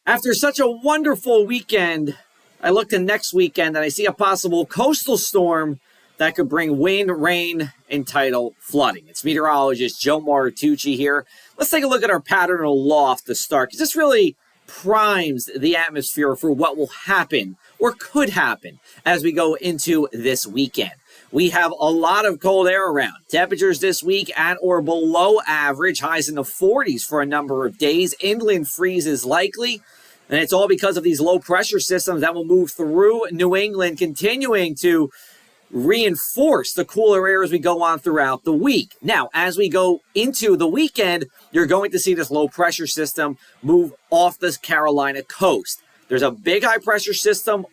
After such a wonderful weekend, I look to next weekend and I see a possible coastal storm that could bring wind, rain, and tidal flooding. It's meteorologist Joe Martucci here. Let's take a look at our pattern aloft to start, because this really primes the atmosphere for what will happen or could happen as we go into this weekend. We have a lot of cold air around. Temperatures this week at or below average, highs in the 40s for a number of days. Inland freeze is likely, and it's all because of these low pressure systems that will move through New England, continuing to reinforce the cooler air as we go on throughout the week. Now, as we go into the weekend, you're going to see this low pressure system move off the Carolina coast. There's a big high pressure system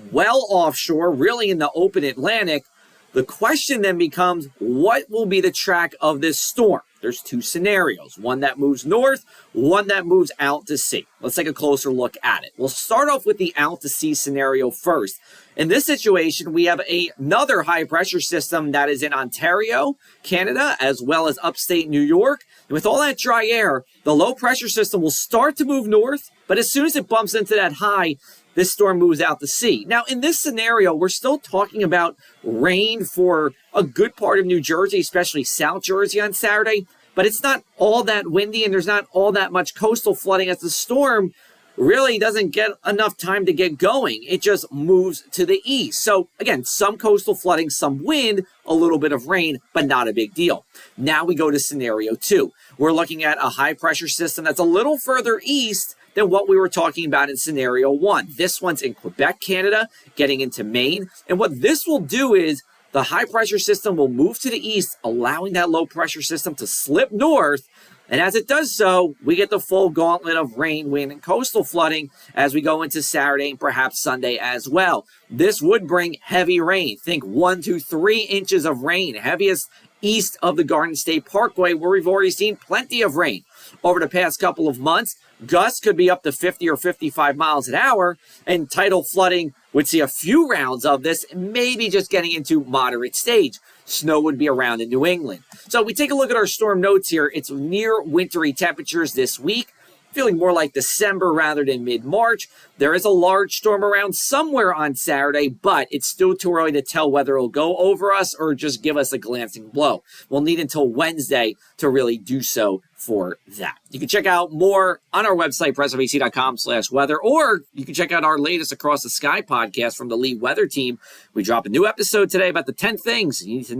well offshore, really in the open Atlantic. The question then becomes, what will be the track of this storm? There's two scenarios, one that moves north, one that moves out to sea. Let's take a closer look at it. We'll start off with the out to sea scenario first. In this situation, we have another high pressure system that is in Ontario, Canada, as well as upstate New York. And with all that dry air, the low pressure system will start to move north, but as soon as it bumps into that high, this storm moves out to sea. Now, in this scenario, we're still talking about rain for a good part of New Jersey, especially South Jersey on Saturday, but it's not all that windy and there's not all that much coastal flooding as the storm really doesn't get enough time to get going. It just moves to the east. So again, some coastal flooding, some wind, a little bit of rain, but not a big deal. Now we go to scenario two. We're looking at a high pressure system that's a little further east than what we were talking about in scenario one. This one's in Quebec, Canada, getting into Maine. And what this will do is the high pressure system will move to the east, allowing that low pressure system to slip north. And as it does so, we get the full gauntlet of rain, wind, and coastal flooding as we go into Saturday and perhaps Sunday as well. This would bring heavy rain. Think 1 to 3 inches of rain, heaviest east of the Garden State Parkway, where we've already seen plenty of rain over the past couple of months. Gusts could be up to 50 or 55 miles an hour, and tidal flooding would see a few rounds of this, maybe just getting into moderate stage. Snow would be around in New England. So we take a look at our storm notes here. It's near wintry temperatures this week, feeling more like December rather than mid-March. There is a large storm around somewhere on Saturday, but it's still too early to tell whether it'll go over us or just give us a glancing blow. We'll need until Wednesday to really do so for that. You can check out more on our website, presentac.com/weather, or you can check out our latest Across the Sky podcast from the Lee Weather Team. We drop a new episode today about the 10 things you need to know